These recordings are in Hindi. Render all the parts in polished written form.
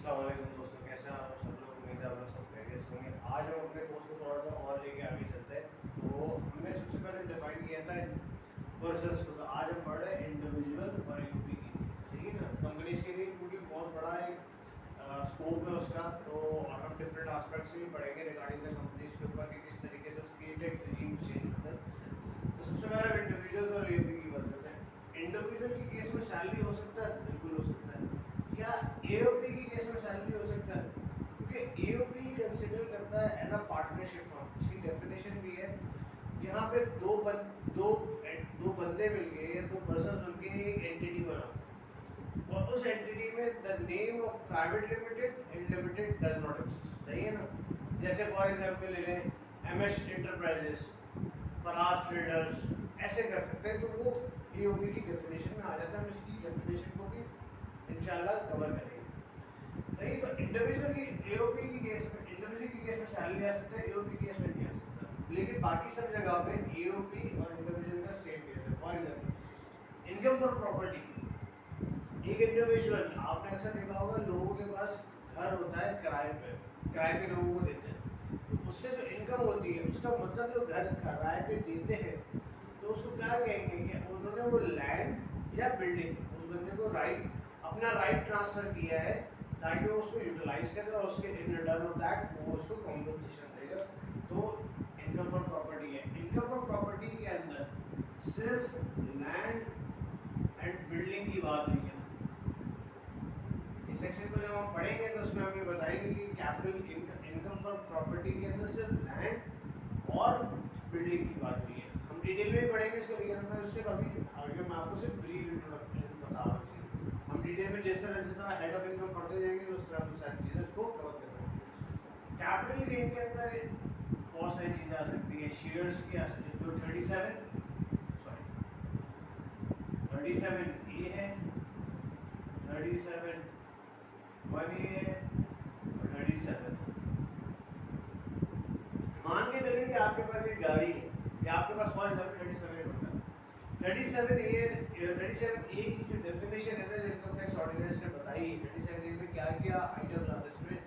अस्सलाम वालेकुम दोस्तों, कैसे हैं आप सब लोग। उम्मीद है आप लोग सब खैरियत से होंगे। आज हम अपने कोर्स को थोड़ा सा और लेके आगे चलते हैं। तो हमने सबसे पहले डिफाइन किया था पर्सन्स को, तो आज हम पढ़ रहे हैं इंडिविजुअल और यूपी की, ठीक है ना। कंपनीज के लिए क्योंकि बहुत बड़ा एक स्कोप है उसका, तो और हम डिफरेंट एस्पेक्ट्स भी पढ़ेंगे रिगार्डिंग द कंपनीज के ऊपर कि किस तरीके से उसकी टैक्स रिजीम चेंज होता है। तो सबसे पहले इंडिविजुअल्स और यूपी की बात करते हैं। इंडिविजुअल की केस में सैलरी हो सकता है, बिल्कुल हो सकता है। क्या एओपी की केस में सैलरी हो सकता है? क्योंकि एओपी कंसिडर करता है एज अ पार्टनरशिप फर्म। इसकी डेफिनेशन भी है, यहाँ पे दो बंदे मिल गए या दो पर्सन मिल के एक एंटिटी बनाते हैं, और उस एंटिटी में the name of private limited and limited does not exist, सही है ना। जैसे फॉर एग्जांपल ले लें एमएस एंटरप्राइजेस, फराज ट्रेडर्स, ऐसे कर सकते हैं। तो वो एओपी की डेफिनेशन में आ जाता है। हम इसकी डेफिनेशन को भी इंशाल्लाह कवर करेंगे। सही, तो इंडिविजुअल की एओपी की केस में, इंडिविजुअल की केस में सैलरी आ सकता है, एओपी केस में नहीं आ सकता। लेकिन बाकी सब जगह पे एओपी और इंडिविजुअल का सेम केस है। For example income for property, एक इंडिविजुअल, आपने अक्सर देखा होगा लोगों के पास घर होता है किराए पे लोगों को देते हैं। तो उससे जो इनकम होती है उसका मतलब जो घर किराए पे देते हैं, तो उसको क्या कहेंगे कि उन्होंने वो लैंड या बिल्डिंग, उस बंदे को अपना राइट ट्रांसफर किया है ताकि वो उसको यूटिलाइज करे, और उसके इन रिटर्न ऑफ दैट वो उसको कॉम्पनसेशन देगा। तो इनकम फॉर प्रॉपर्टी है। इनकम फॉर प्रॉपर्टी के अंदर सिर्फ लैंड एंड बिल्डिंग की बात हुई है। इस सेक्शन को जब हम पढ़ेंगे तो उसमें हम ये बताएंगे कि कैपिटल इनकम फॉर प्रॉपर्टी के अंदर सिर्फ लैंड और बिल्डिंग की बात हुई है। हम डिटेल में भी पढ़ेंगे इसको, लेकिन मैं सिर्फ अभी मैं आपको सिर्फ ब्रीफ इंट्रोडक्शन बता रहा हूँ। हम डिटेल में जिस तरह हेड ऑफ इनकम पढ़ते जाएंगे तो उस तरह हम सारी चीज़ें इसको कवर करेंगे। कैपिटल गेन के अंदर बहुत सारी चीज़ें आ सकती है। शेयर्स की आ सकती है, जो 37 ए है, 37 1A है और 37। मान के चलिए कि आपके पास एक गाड़ी है, या आपके पास फॉर एग्जाम्पल 37 होता है। 37A की जो डेफिनेशन है ना, इनकम टैक्स ऑर्डिनेंस ने बताई, 37A में क्या क्या आइटम्स आते हैं। इसमें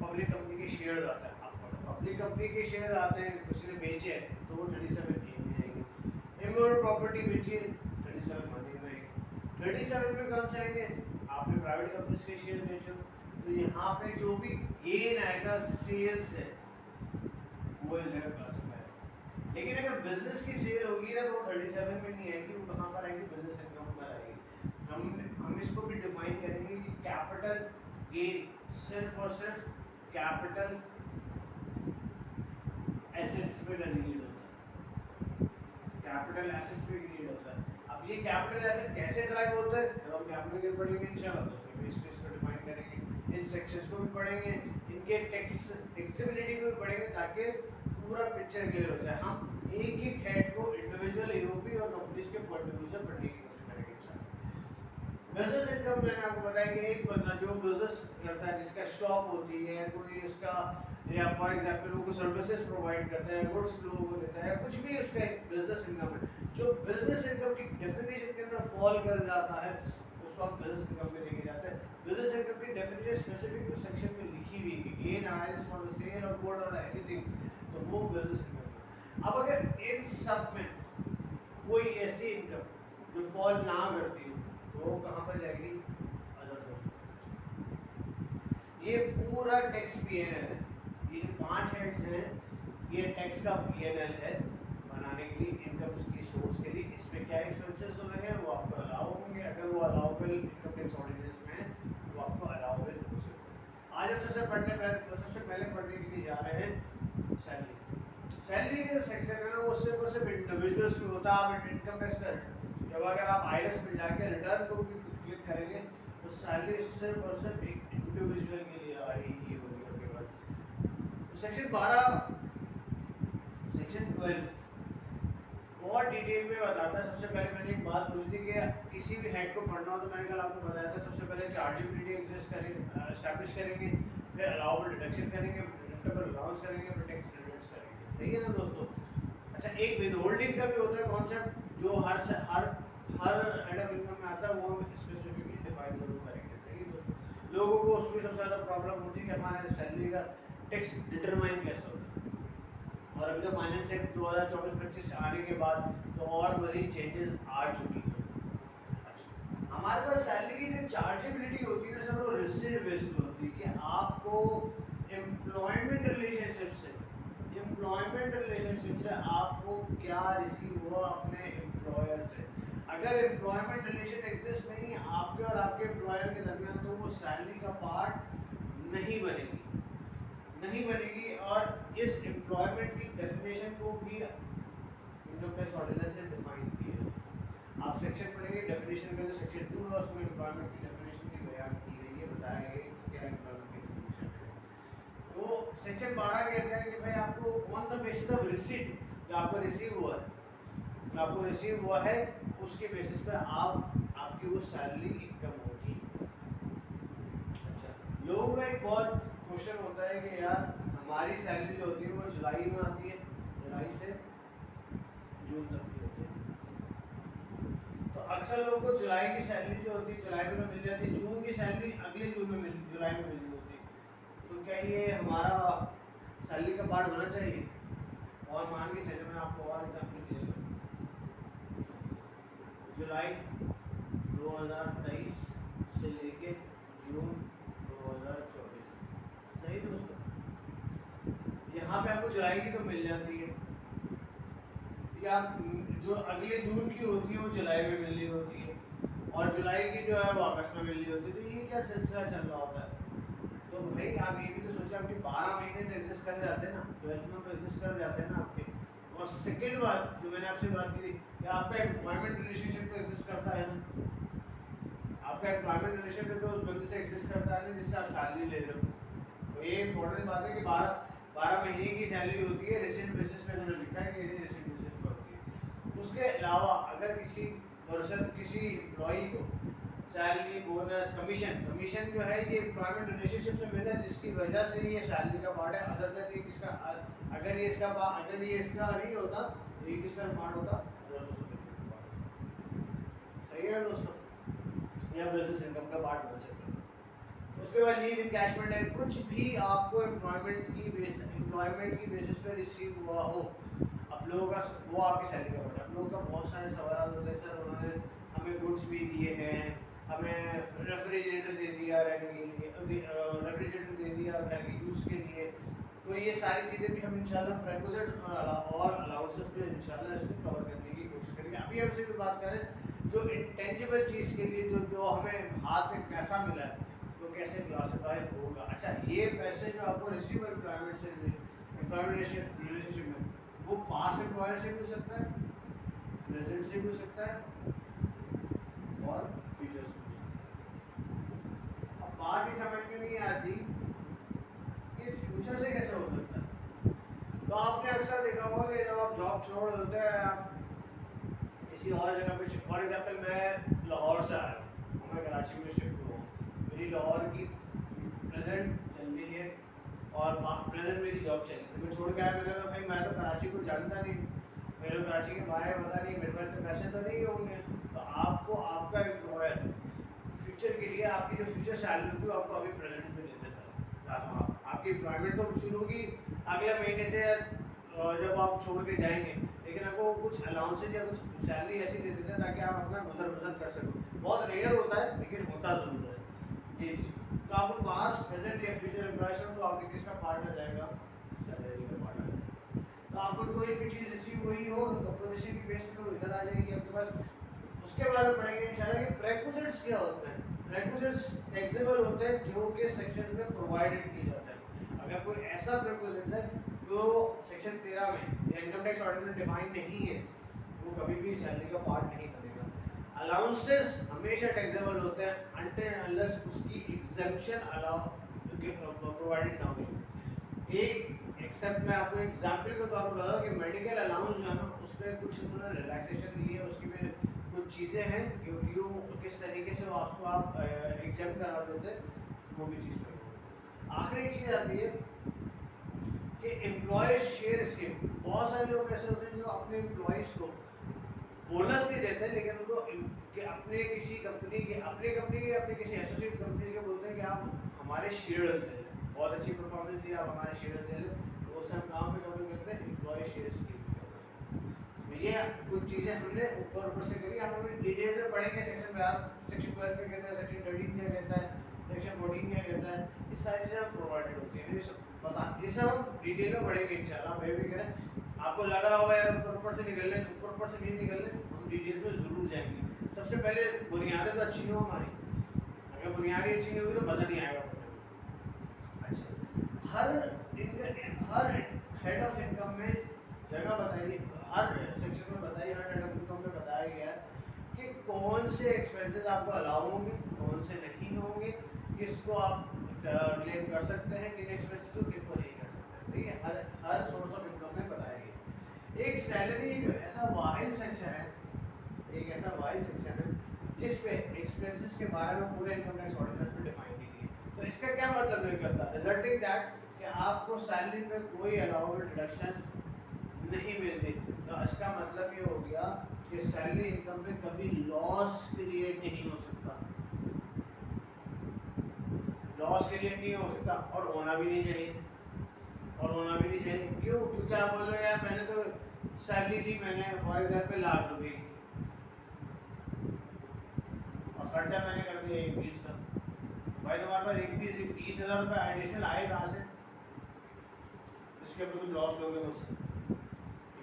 पब्लिक कंपनी के शेयर आता है, आपको पब्लिक कंपनी के शेयर आते हैं, किसी ने बेचे हैं तो वो 37A में आएंगे। इमोरल प्रॉपर्टी बेची है, 37 मनी में आएंगे। 37 में कौन से आएंगे? आपने प्राइवेट कंपनीज के शेयर बेचो, तो यहाँ पे जो भी गेन आएगा सेल्स है वो इस जगह क्लासिफाई है। लेकिन अगर बिजनेस की सेल होगी ना तो 37 में नहीं आएगी, वो कहाँ पर आएगी? बिजनेस इनकम पर आएगी। हम इसको भी डिफाइन करेंगे कि कैपिटल गेन सिर्फ और सिर्फ कैपिटल एसेट्स पे क्रिएट होता है। कैपिटल एसेट्स पे क्रिएट होता है। अब ये कैपिटल एसेट कैसे ड्राइव होता है, जब हम कैपिटल गेन पढ़ेंगे इंशाल्लाह तो उसमें इसको डिफाइन करेंगे। इन सेक्शंस को भी पढ़ेंगे, इनके टैक्सेबिलिटी को भी पढ़ेंगे, ताकि पूरा पिक्चर क्लियर हो जाए। हम एक एक हेड को इंडिविजुअल यूपी और कंपनीज के पॉइंट ऑफ व्यू से पढ़ने की कोशिश करेंगे इंशाल्लाह। बिजनेस इनकम मैंने आपको बताया कि एक बंदा जो बिजनेस करता है, जिसका शॉप होती है, कोई उसका, या फॉर एग्जांपल वो कोई सर्विसेज प्रोवाइड करता है, गुड्स लोगों को देता है, कुछ भी उसका एक बिजनेस इनकम है। जो बिजनेस इनकम की डेफिनेशन के अंदर फॉल कर जाता है उसको आप बिजनेस इनकम में लेके जाते हैं। बिजनेस इनकम की डेफिनेशन स्पेसिफिक उस सेक्शन में लिखी हुई है कि gain arises from the sale of good और एनीथिंग, तो वो बिजनेस इनकम। अब अगर इन सब में कोई ऐसी इनकम जो फॉल ना करती हो तो वो कहाँ पर जाएगी? Other source. ये पूरा टैक्स पीएनएल है। ये जो 5 हेड्स हैं ये टैक्स का पीएनएल है बनाने के लिए, इनकम की सोर्स के लिए। इसमें क्या एक्सपेंसेस हो रहे हैं वो आपको अलाउ होंगे, अगर वो अलाउबल इनकम टैक्स ऑर्डिनेंस में है वो आपको अलाउबल हो सकते हैं। आज हम सबसे पहले पढ़ने के लिए जा रहे हैं सैलरी। सैलरी का जो सेक्शन है ना वो सिर्फ इंडिविजुअल्स में होता है। आप इनकम टैक्स का जब अगर आप आईआरएस में जाके रिटर्न को भी क्लिक करेंगे तो सैलरी सिर्फ और सिर्फ एक इंडिविजुअल के लिए आ रही होगी आपके पास। सेक्शन 12 सेक्शन 12 बहुत डिटेल में बताता है। सबसे पहले मैंने एक बात बोली थी कि किसी भी हेड को पढ़ना हो तो मैंने कल आपको बताया था, सबसे पहले चार्जेबिलिटी एग्जिस्ट करेंगे, एस्टैब्लिश करेंगे, फिर अलाउबल डिडक्शन करेंगे, डिडक्टेबल अलाउंस करेंगे, फिर टैक्स क्रेडिट्स करेंगे। सही है ना दोस्तों? अच्छा, एक विदहोल्डिंग का भी होता है कॉन्सेप्ट जो हर हेड ऑफ इनकम में आता है, वो हम स्पेसिफिकली डिफाइन जरूर करेंगे। सही है दोस्तों? लोगों को उसमें सबसे ज़्यादा प्रॉब्लम होती है कि हमारे सैलरी का टैक्स डिटरमाइन कैसे होता है। और अभी तो फाइनेंस एक्ट 2024-25 आने के बाद तो और मजीद चेंजेस आ चुकी हैं। अच्छा, हमारे पास सैलरी की जो चार्जेबिलिटी होती है ना सर, वो रिसीट बेस्ड होती है कि आपको एम्प्लॉयमेंट रिलेशनशिप से आपको क्या रिसीव हुआ अपने एम्प्लॉयर से। अगर एम्प्लॉयमेंट रिलेशन एग्जिस्ट नहीं है आपके और आपके एम्प्लॉयर के दरमियान, तो वो सैलरी का पार्ट नहीं बनेगी। और इस एम्प्लॉयमेंट की डेफिनेशन को भी इनकम टैक्स ऑर्डिनेंस से डिफाइन किया है। आप सेक्शन पढ़ेंगे डेफिनेशन में, जो सेक्शन 2 है उसमें एम्प्लॉयमेंट की डेफिनेशन भी बयान की गई है, बताया गया है कि क्या एम्प्लॉयमेंट की डेफिनेशन है। तो सेक्शन 12 कहते हैं कि भाई आपको on the basis of receipt, जो आपको रिसीव हुआ है उसके बेसिस पे आपकी वो सैलरी इनकम होगी। अच्छा, लोगों का एक बहुत क्वेश्चन होता है कि यार हमारी सैलरी जो होती है वो जुलाई में आती है, जुलाई से जून तक की होती है। तो अक्सर लोगों को जुलाई की सैलरी जो होती है जुलाई में मिल जाती है, जून की सैलरी अगले जुलाई में मिल होती है। तो क्या ये हमारा सैलरी का पार्ट होना चाहिए? और मान के चले, मैं आपको और एग्जाम्पल दे दूँ, जुलाई 2023 से लेके जून 2024, सही दोस्तों, यहाँ पे आपको जुलाई की तो मिल जाती है, या जो अगले जून की होती है वो जुलाई में मिल रही होती है, और जुलाई की जो है वो अगस्त में मिल रही होती है। तो ये क्या सिलसिला चल रहा होता है? तो भाई आप ये भी तो सोचिए, आपके 12 महीने तो एग्जिस्ट कर जाते हैं ना, 12 मंथ तो एग्जिस्ट कर जाते हैं ना आपके। और सेकेंड बात जो मैंने आपसे बात की थी कि आपका एम्प्लॉयमेंट रिलेशनशिप तो एग्जिस्ट करता है ना, आपका एम्प्लॉयमेंट रिलेशनशिप तो उस बंदे से एग्जिस्ट करता है ना जिससे आप सैलरी ले रहे हो। तो ये इंपॉर्टेंट बात है कि 12 महीने की सैलरी होती है, रिसेंट बेसिस पे उन्होंने लिखा है कि ये रिसेंट बेसिस पे होती है। उसके अलावा अगर किसी पर्सन, किसी एम्प्लॉई को सैलरी, बोनस, कमीशन जो है ये एम्प्लॉयमेंट रिलेशनशिप से मिला है, जिसकी वजह से ये सैलरी का पार्ट है। अदर देन ये किसका, अगर ये इसका नहीं होता तो ये किसका पार्ट होता? सही है ना दोस्तों, या बिजनेस इनकम का पार्ट बन सकता है। उसके बाद लीव इनकैशमेंट है, कुछ भी आपको एम्प्लॉयमेंट की बेसिस पे रिसीव हुआ हो आप लोगों का, वो आपकी सैलरी का पार्ट है। आप लोगों का बहुत सारे सवाल होते हैं, सर उन्होंने हमें गुड्स भी दिए हैं, हमें रेफ्रिजरेटर दे दिया रहने के लिए, रेफ्रिजरेटर दे दिया घर के यूज़ के लिए। तो ये सारी चीज़ें भी हम इंशाल्लाह प्रेपोजिट और अलाउंसेस पे इंशाल्लाह इसको कवर करने की कोशिश करेंगे। अभी हमसे भी बात करें जो इंटेंजिबल चीज़ के लिए जो हमें हाथ में पैसा मिला है तो कैसे क्लासिफाई होगा। अच्छा, ये पैसे जो आपको रिसीव एम्प्लॉयमेंट रिलेशनशिप में, वो पास्ट एम्प्लॉयर से भी हो सकता है, प्रेजेंट से भी हो सकता है और फ्यूचर से भी। अब बात ही समझ में नहीं आती कि फ्यूचर से कैसे हो सकता है। तो आपने अक्सर देखा होगा कि जब आप जॉब छोड़ देते हैं, आप किसी और जगह पे, फॉर एग्जाम्पल मैं लाहौर से आया हूँ, मैं कराची में शिफ्ट हुआ, मेरी लाहौर की प्रेजेंट चल रही है और प्रेजेंट मेरी जॉब चल रही है। मैं छोड़ के आया, मैंने कहा भाई मैं तो कराची को जानता नहीं, मेरे को कराची के बारे में पता नहीं, मेरे पास तो पैसे तो नहीं होंगे। तो आपको आपका एम्प्लॉयर फ्यूचर के लिए आपकी जो फ्यूचर सैलरी होती है आपको अभी प्रेजेंट में दे देता है। हाँ, आपकी एम्प्लॉयमेंट तो शुरू होगी अगले महीने से जब आप छोड़ के जाएंगे, लेकिन आपको कुछ अलाउंसेज या कुछ सैलरी ऐसी दे देते हैं ताकि आप अपना गुजर बसर कर सको। बहुत रेयर होता है लेकिन होता ज़रूर है ये चीज़। तो आपको पास्ट, प्रेजेंट या फ्यूचर एम्प्लॉयर्स हो तो आपके किसका पार्ट आ जाएगा? सैलरी का पार्ट आ जाएगा। तो आपको कोई भी चीज़ रिसीव हुई हो तो पोजीशन की बेस पे इधर आ जाएगी आपके पास। उसके बाद में पढ़ेंगे इंशाल्लाह कि प्रेक्विजिट्स क्या होते हैं। प्रेक्विजिट्स टैक्सेबल होते हैं जो कि सेक्शन में प्रोवाइडेड किए जाते हैं। अगर कोई ऐसा प्रेक्विजिट्स है जो सेक्शन 13 में या इनकम टैक्स ऑर्डिनेंस में डिफाइन नहीं है, वो कभी भी सैलरी का पार्ट नहीं बनेगा। अलाउंसेस हमेशा टैक्सेबल होते हैं अनटिल अनलेस उसकी एग्जेम्पशन प्रोवाइडेड ना हो। एक एक्सेप्ट मैं आपको एग्जांपल के तौर पर बता दूं कि मेडिकल अलाउंस जो है ना, उसमें कुछ उन्होंने रिलैक्सेशन दी है, उसकी में कुछ चीज़ें हैं क्यों किस तरीके से आपको आप एग्जेप्ट करा देते वो भी चीज़ में। आखिरी एक चीज़ आती है कि एम्प्लॉय शेयर स्कीम। बहुत सारे लोग ऐसे होते हैं जो अपने एम्प्लॉयज़ को बोनस नहीं देते लेकिन उनको कि अपने किसी कंपनी के, अपने किसी एसोसिएट कंपनी के बोलते हैं कि आप हमारे शेयर्स ले लें, बहुत अच्छी परफॉर्मेंस दी, आप हमारे शेयर्स ले लें, तो उससे हम काम पे कमी करते हैं एम्प्लॉय शेयर्स की। ये कुछ चीज़ें हमने ऊपर से करी, हम अपनी डिटेल्स में पढ़ेंगे सेक्शन में। आप सेक्शन 12 में कहता है, सेक्शन 13 क्या कहता है, सेक्शन 14 क्या कहता है, ये सारी चीज़ें हम प्रोवाइडेड होती हैं, ये सब पता, ये सब हम डिटेल में पढ़ेंगे इंशाल्लाह। मैं भी कह रहा, आपको लग रहा होगा यार ऊपर से निकल लें, ऊपर से नहीं निकल लें, हम डिटेल्स में ज़रूर जाएंगे। सबसे पहले बुनियादें तो अच्छी हो हमारी, अगर बुनियादें अच्छी नहीं होगी तो मज़ा नहीं आएगा पढ़ने में। अच्छा, हर हेड ऑफ इनकम में जगह बताइए, हर सेक्शन में बताइए, हर हेड ऑफ इनकम में बताया गया है कि कौन से एक्सपेंसेस आपको अलाउ होंगे, कौन से नहीं होंगे, किसको आप क्लेम कर सकते हैं, किन एक्सपेंसेस को किनको नहीं कर सकते। ठीक है, हर सोर्स ऑफ इनकम में बताया गया। एक सैलरी ऐसा वाहिद सेक्शन है, एक ऐसा वाहिद सेक्शन है जिस पे एक्सपेंसेस के बारे में पूरे इनकम टैक्स ऑर्डिनेंस में डिफाइन की गई है। तो इसका क्या मतलब नहीं करता, रिजल्टिंग दैट कि आपको सैलरी पे कोई अलाउबल डिडक्शन नहीं मिलती, तो इसका मतलब ये हो गया कि सैलरी इनकम पे कभी लॉस क्रिएट नहीं हो सकता, लॉस क्रिएट नहीं हो सकता, और होना भी नहीं चाहिए, और होना भी नहीं चाहिए। क्यों? क्योंकि आप बोलो यार मैंने तो सैलरी दी, मैंने फॉर एग्जाम्पल लाख रुपए की, और खर्चा मैंने कर दिया 1 20 का, भाई तुम्हारे पास 20,000 रुपये एडिशनल आए कहाँ से, इसके ऊपर तुम लॉस लोगे मुझसे,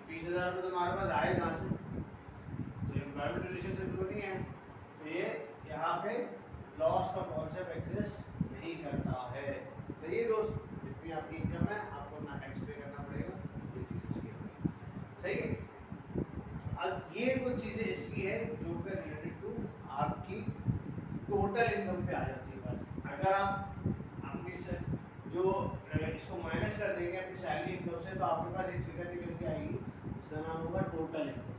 20,000 रुपये तुम्हारे पास आए कहाँ से, तो एम्प्लॉयमेंट रिलेशनशिप तो नहीं है, तो ये यहाँ पे लॉस का कॉन्सेप्ट एग्जिस्ट नहीं करता है। तो ये दोस्त, जितनी आपकी इनकम है आपको ना टैक्स पे करना पड़ेगा, ये चीज़ इसकी है, सही है। अब ये कुछ चीज़ें इसकी है जो कि रिलेटेड टू आपकी टोटल इनकम पे आ जाती है बात। अगर आप अपनी जो इसको माइनस कर देंगे अपनी सैलरी इनकम से, तो आपके पास एक फिगर निकल के आएगी, इसका नाम होगा total income,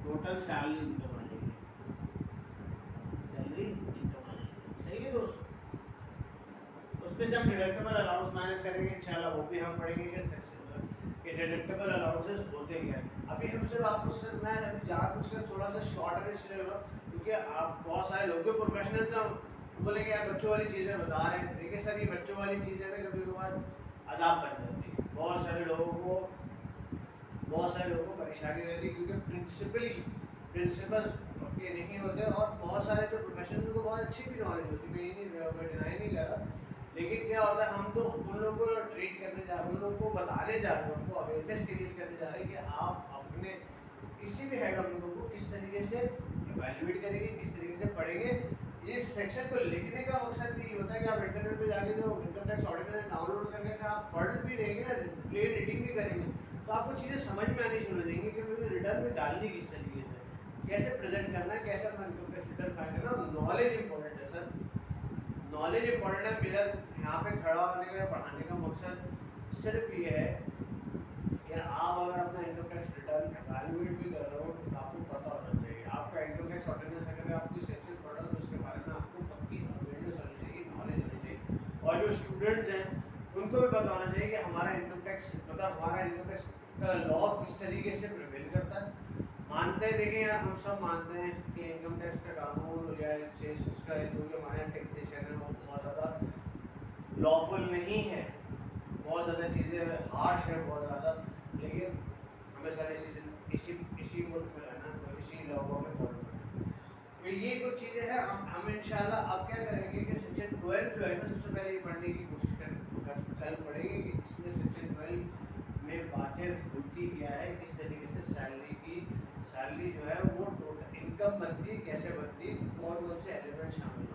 total salary income आ जाएगी, सैलरी इनकम आ जाएगी, सही है दोस्तों। उसमें से हम डिडक्टेबल अलाउंस माइनस करेंगे इंशाल्लाह, वो भी हम पढ़ेंगे कि डिडक्टेबल अलाउंसेस होते क्या हैं। अभी हम सिर्फ आपको सिर्फ मैं अभी जानबूझकर थोड़ा सा शॉर्ट में इसलिए बोला क्योंकि आप बहुत सारे लोग जो प्रोफेशनल्स हैं बोलेंगे यार बच्चों वाली चीज़ें बता रहे हैं, देखिए सर ये बच्चों वाली चीज़ें ना कभी कभार अदाब बन जाती है, बहुत सारे लोगों को परेशानी रहती है, क्योंकि प्रिंसिपल्स के नहीं होते, और बहुत सारे जो प्रोफेशनल को बहुत अच्छी भी नॉलेज होती है, मैं डिनाई नहीं कर रहा, लेकिन क्या होता है हम तो उन लोगों को ट्रीट करने जा रहे हैं, उन लोगों को बताने जा रहे हैं, उनको अवेयरनेस क्रिएट करने जा रहे हैं कि आप अपने किसी भी हेड ऑफ इनकम को किस तरीके से इवैल्यूएट करेंगे, किस तरीके से पढ़ेंगे। इस सेक्शन को लिखने का मकसद भी ये होता है कि आप इंटरनेट पे जाके जो इनकम टैक्स ऑर्डिनेंस डाउनलोड करके अगर आप पढ़ भी लेंगे ना, प्लेन रीडिंग भी करेंगे, तो आपको चीज़ें समझ में आनी शुरू हो जाएंगी कि मुझे रिटर्न में डालनी किस तरीके से, कैसे प्रेजेंट करना है, कैसे अपना इनकम टैक्स रिटर्न फाइल करना। नॉलेज इंपॉर्टेंट है सर, नॉलेज इंपॉर्टेंट है। मेरा यहाँ पे खड़ा होने का पढ़ाने का मकसद सिर्फ ये है कि आप अगर अपना इनकम टैक्स रिटर्न एवेल्यूएट भी कर रहे हो तो आपको पता होना चाहिए, आपका इनकम टैक्स ऑर्डिनेंस अगर आप कोई सेक्शन पढ़ रहे हो तो उसके बारे में आपको पक्की अवेयरनेस होनी चाहिए, नॉलेज होनी चाहिए, और जो स्टूडेंट्स हैं उनको भी पता होना चाहिए कि हमारा इनकम टैक्स हमारा इनकम टैक्स का लॉ किस तरीके से प्रिवेल करता है। मानते हैं, देखिए यार हम सब मानते हैं कि इनकम टैक्स का कानून या उसका जो भी हमारे टैक्सेशन है वो बहुत ज़्यादा लॉफुल नहीं है, बहुत ज़्यादा चीज़ें हार्श है बहुत ज़्यादा, लेकिन हमें सारी चीज़ें इसी मुल्क में रहना है, तो इसी लॉ में फॉलो करना है। तो ये कुछ चीज़ें हैं, हम इंशाल्लाह अब क्या करेंगे कि सेक्शन 12 जो है ना सबसे पहले ये पढ़ने की कोशिश कल पढ़ेंगे कि इसमें सेक्शन 12 में बातें होती क्या है, किस तरीके से सैलरी जो है वो टोटल इनकम बनती है, कैसे बनती है, कौन कौन से एलिमेंट शामिल